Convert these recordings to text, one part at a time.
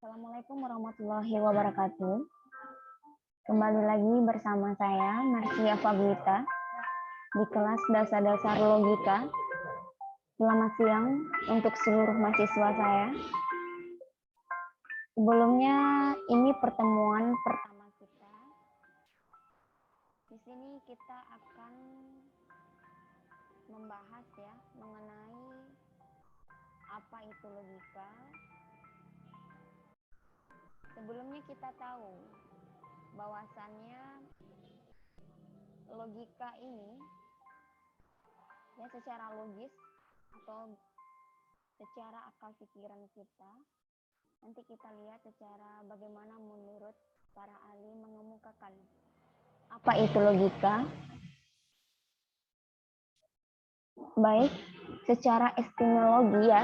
Assalamualaikum warahmatullahi wabarakatuh. Kembali lagi bersama saya, Marcia Faguita, di kelas Dasar-Dasar Logika. Selamat siang untuk seluruh mahasiswa saya. Sebelumnya, ini pertemuan pertama kita. Di sini kita akan membahas mengenai apa itu logika. Sebelumnya kita tahu bahwasannya logika ini secara logis atau secara akal pikiran kita. Nanti kita lihat secara bagaimana menurut para ahli mengemukakan apa itu logika. Baik, secara etimologi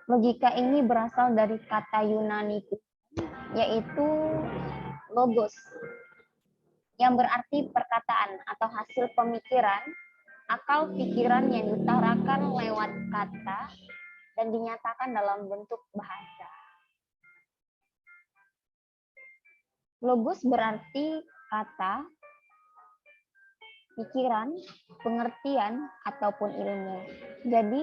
logika ini berasal dari kata Yunani yaitu logos, yang berarti perkataan atau hasil pemikiran, akal pikiran yang diutarakan lewat kata dan dinyatakan dalam bentuk bahasa. Logos berarti kata, pikiran, pengertian, ataupun ilmu. Jadi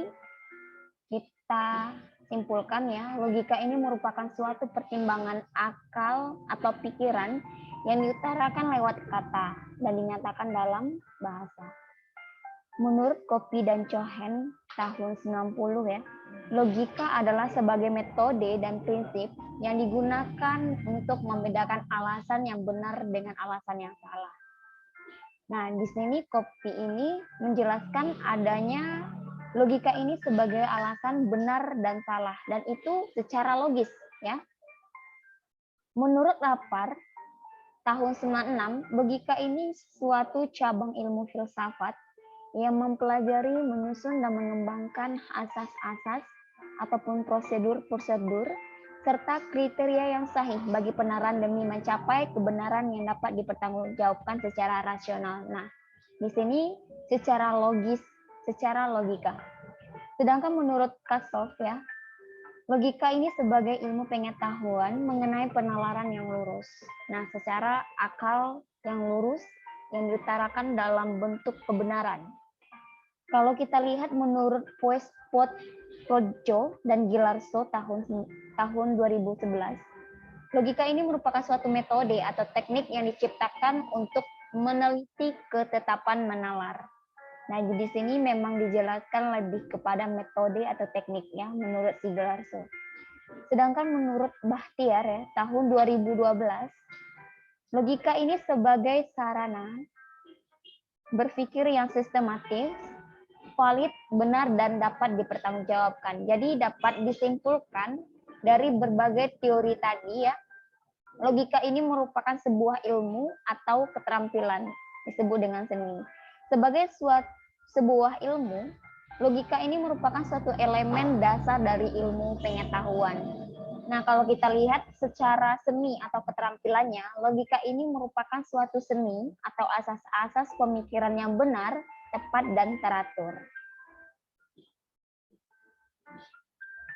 kita simpulkan logika ini merupakan suatu pertimbangan akal atau pikiran yang diutarakan lewat kata dan dinyatakan dalam bahasa. Menurut Coppi dan Cohen tahun 90 logika adalah sebagai metode dan prinsip yang digunakan untuk membedakan alasan yang benar dengan alasan yang salah. Nah, di sini Coppi ini menjelaskan adanya logika ini sebagai alasan benar dan salah, dan itu secara logis Menurut Lapar tahun 96, logika ini suatu cabang ilmu filsafat yang mempelajari, menyusun dan mengembangkan asas-asas ataupun prosedur-prosedur serta kriteria yang sahih bagi penaran demi mencapai kebenaran yang dapat dipertanggungjawabkan secara rasional. Nah, di sini secara logis, secara logika. Sedangkan menurut Kassoff logika ini sebagai ilmu pengetahuan mengenai penalaran yang lurus. Nah, secara akal yang lurus yang diutarakan dalam bentuk kebenaran. Kalau kita lihat menurut Projo dan Gilarso tahun 2011, logika ini merupakan suatu metode atau teknik yang diciptakan untuk meneliti ketetapan menalar. Nah, di sini memang dijelaskan lebih kepada metode atau teknik menurut si Gilarso. Sedangkan menurut Bahtiar tahun 2012, logika ini sebagai sarana berpikir yang sistematis, valid, benar, dan dapat dipertanggungjawabkan. Jadi dapat disimpulkan dari berbagai teori tadi logika ini merupakan sebuah ilmu atau keterampilan disebut dengan seni. Sebagai sebuah ilmu, logika ini merupakan suatu elemen dasar dari ilmu pengetahuan. Nah, kalau kita lihat secara seni atau keterampilannya, logika ini merupakan suatu seni atau asas-asas pemikiran yang benar, tepat, dan teratur.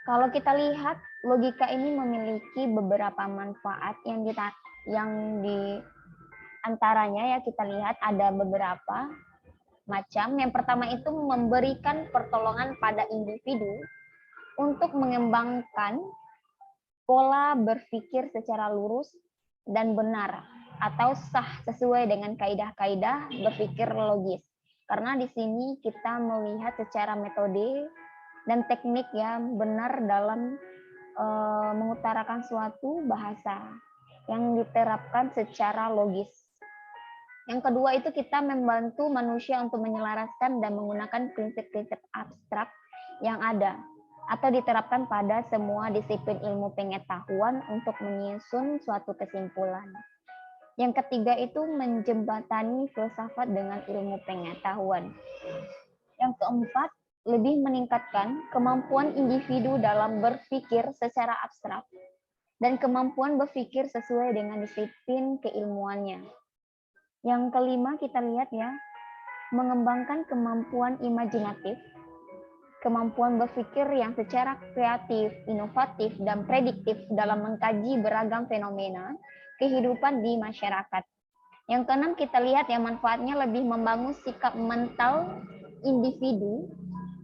Kalau kita lihat, logika ini memiliki beberapa manfaat yang di antaranya kita lihat ada beberapa macam. Yang pertama itu memberikan pertolongan pada individu untuk mengembangkan pola berpikir secara lurus dan benar atau sah sesuai dengan kaidah-kaidah berpikir logis. Karena di sini kita melihat secara metode dan teknik benar dalam mengutarakan suatu bahasa yang diterapkan secara logis. Yang kedua itu kita membantu manusia untuk menyelaraskan dan menggunakan prinsip-prinsip abstrak yang ada atau diterapkan pada semua disiplin ilmu pengetahuan untuk menyusun suatu kesimpulan. Yang ketiga itu menjembatani filsafat dengan ilmu pengetahuan. Yang keempat, lebih meningkatkan kemampuan individu dalam berpikir secara abstrak dan kemampuan berpikir sesuai dengan disiplin keilmuannya. Yang kelima kita lihat mengembangkan kemampuan imajinatif kemampuan berpikir yang secara kreatif, inovatif, dan prediktif dalam mengkaji beragam fenomena kehidupan di masyarakat. Yang keenam, kita lihat ya manfaatnya lebih membangun sikap mental individu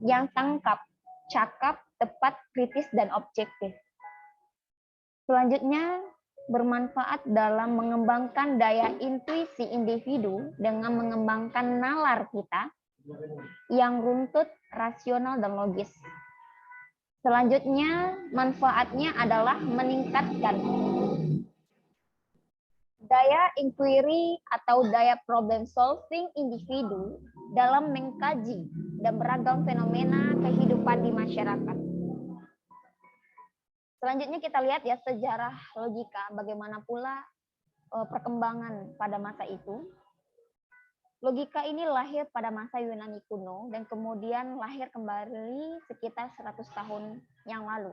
yang tangkap, cakap, tepat, kritis, dan objektif. Selanjutnya, bermanfaat dalam mengembangkan daya intuisi individu dengan mengembangkan nalar kita yang runtut, rasional, dan logis. Selanjutnya, manfaatnya adalah meningkatkan daya inquiry atau daya problem solving individu dalam mengkaji dan beragam fenomena kehidupan di masyarakat. Selanjutnya kita lihat ya sejarah logika, bagaimana pula perkembangan pada masa itu. Logika ini lahir pada masa Yunani kuno dan kemudian lahir kembali sekitar 100 tahun yang lalu.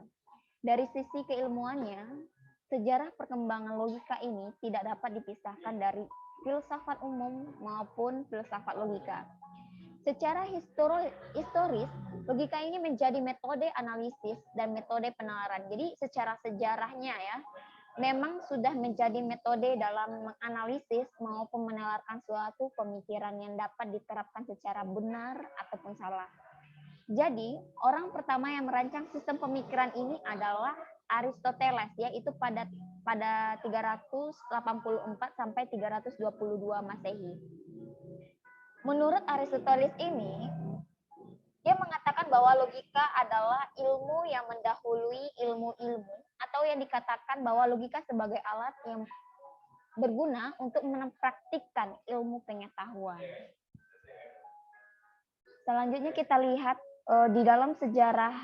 Dari sisi keilmuannya, sejarah perkembangan logika ini tidak dapat dipisahkan dari filsafat umum maupun filsafat logika. Secara historis, logika ini menjadi metode analisis dan metode penalaran. Jadi secara sejarahnya ya, memang sudah menjadi metode dalam menganalisis maupun menalarkan suatu pemikiran yang dapat diterapkan secara benar ataupun salah. Jadi, orang pertama yang merancang sistem pemikiran ini adalah Aristoteles, yaitu pada 384 sampai 322 Masehi. Menurut Aristoteles ini, dia mengatakan bahwa logika adalah ilmu yang mendahului ilmu-ilmu, atau yang dikatakan bahwa logika sebagai alat yang berguna untuk mempraktikkan ilmu pengetahuan. Selanjutnya kita lihat di dalam sejarah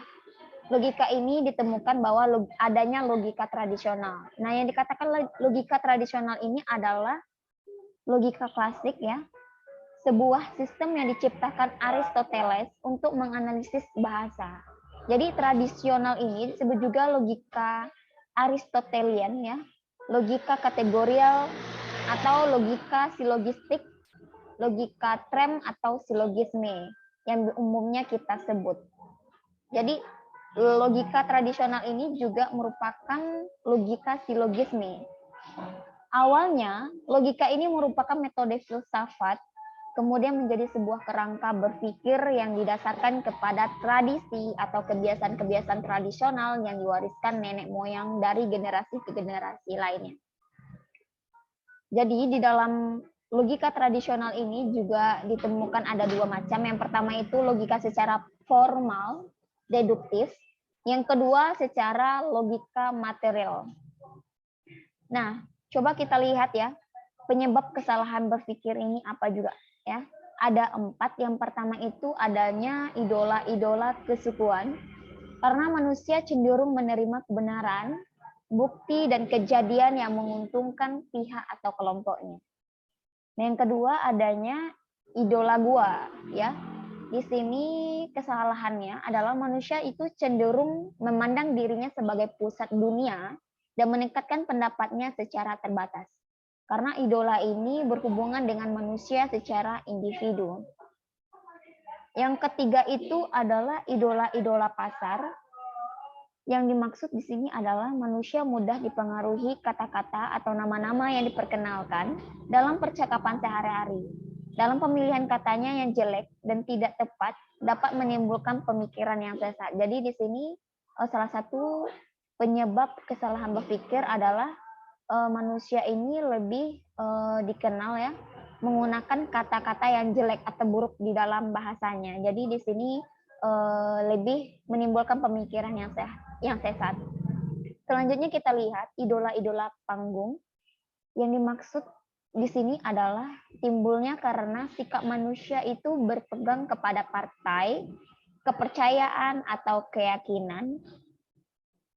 logika ini ditemukan bahwa adanya logika tradisional. Nah, yang dikatakan logika tradisional ini adalah logika klasik ya, sebuah sistem yang diciptakan Aristoteles untuk menganalisis bahasa. Jadi tradisional ini disebut juga logika Aristotelian ya, logika kategorial atau logika silogistik, logika trem atau silogisme yang umumnya kita sebut. Jadi logika tradisional ini juga merupakan logika silogisme. Awalnya logika ini merupakan metode filsafat, kemudian menjadi sebuah kerangka berpikir yang didasarkan kepada tradisi atau kebiasaan-kebiasaan tradisional yang diwariskan nenek moyang dari generasi ke generasi lainnya. Jadi di dalam logika tradisional ini juga ditemukan ada dua macam. Yang pertama itu logika secara formal, deduktif. Yang kedua secara logika material. Nah, coba kita lihat ya, penyebab kesalahan berpikir ini apa juga ya. Ada 4. Yang pertama itu adanya idola-idola kesukuan. Karena manusia cenderung menerima kebenaran, bukti, dan kejadian yang menguntungkan pihak atau kelompoknya. Nah, yang kedua adanya idola gua ya. Di sini kesalahannya adalah manusia itu cenderung memandang dirinya sebagai pusat dunia dan meningkatkan pendapatnya secara terbatas. Karena idola ini berhubungan dengan manusia secara individu. Yang ketiga itu adalah idola-idola pasar. Yang dimaksud di sini adalah manusia mudah dipengaruhi kata-kata atau nama-nama yang diperkenalkan dalam percakapan sehari-hari. Dalam pemilihan katanya yang jelek dan tidak tepat dapat menimbulkan pemikiran yang sesat. Jadi di sini salah satu penyebab kesalahan berpikir adalah manusia ini lebih dikenal ya menggunakan kata-kata yang jelek atau buruk di dalam bahasanya. Jadi di sini lebih menimbulkan pemikiran yang sesat. Selanjutnya kita lihat idola-idola panggung. Yang dimaksud di sini adalah timbulnya karena sikap manusia itu berpegang kepada partai, kepercayaan atau keyakinan.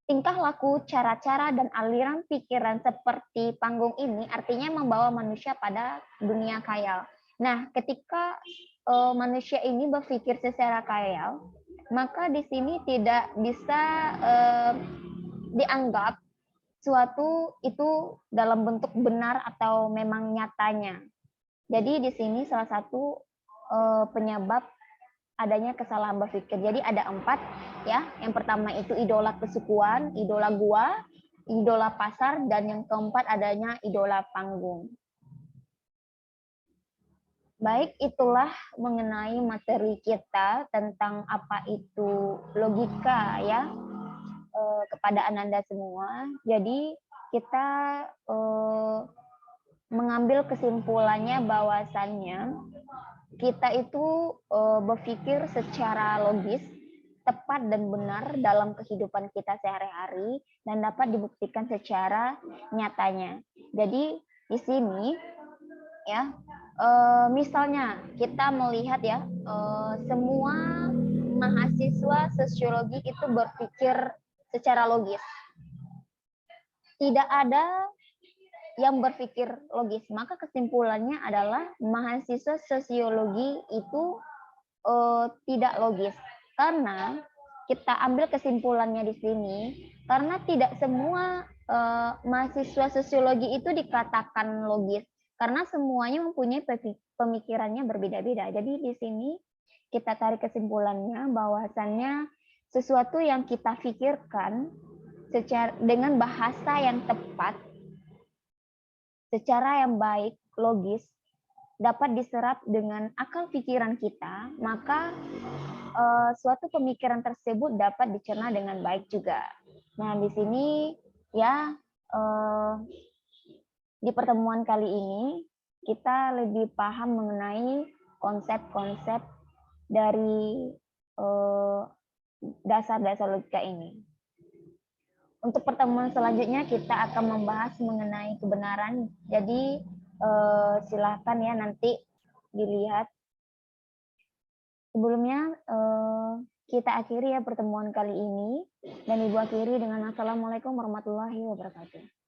Tingkah laku, cara-cara, dan aliran pikiran seperti panggung ini artinya membawa manusia pada dunia khayal. Nah, ketika manusia ini berpikir secara khayal, maka di sini tidak bisa dianggap suatu itu dalam bentuk benar atau memang nyatanya. Jadi di sini salah satu penyebab adanya kesalahan berpikir. Jadi ada 4 ya. Yang pertama itu idola kesukuan, idola gua, idola pasar, dan yang keempat adanya idola panggung. Baik, itulah mengenai materi kita tentang apa itu logika ya, kepada Ananda semua. Jadi kita mengambil kesimpulannya bahwasannya kita itu berpikir secara logis, tepat dan benar dalam kehidupan kita sehari-hari dan dapat dibuktikan secara nyatanya. Jadi di sini ya, misalnya kita melihat ya, semua mahasiswa sosiologi itu berpikir secara logis. Tidak ada yang berpikir logis, maka kesimpulannya adalah mahasiswa sosiologi itu tidak logis. Karena kita ambil kesimpulannya di sini, karena tidak semua mahasiswa sosiologi itu dikatakan logis, karena semuanya mempunyai pemikirannya berbeda-beda. Jadi di sini kita tarik kesimpulannya bahwasannya sesuatu yang kita pikirkan dengan bahasa yang tepat, secara yang baik, logis, dapat diserap dengan akal pikiran kita, maka suatu pemikiran tersebut dapat dicerna dengan baik juga. Nah, di sini ya, di pertemuan kali ini kita lebih paham mengenai konsep-konsep dari dasar-dasar logika ini. Untuk pertemuan selanjutnya kita akan membahas mengenai kebenaran. Jadi silakan ya nanti dilihat. Sebelumnya kita akhiri ya pertemuan kali ini, dan Ibu akhiri dengan Assalamualaikum warahmatullahi wabarakatuh.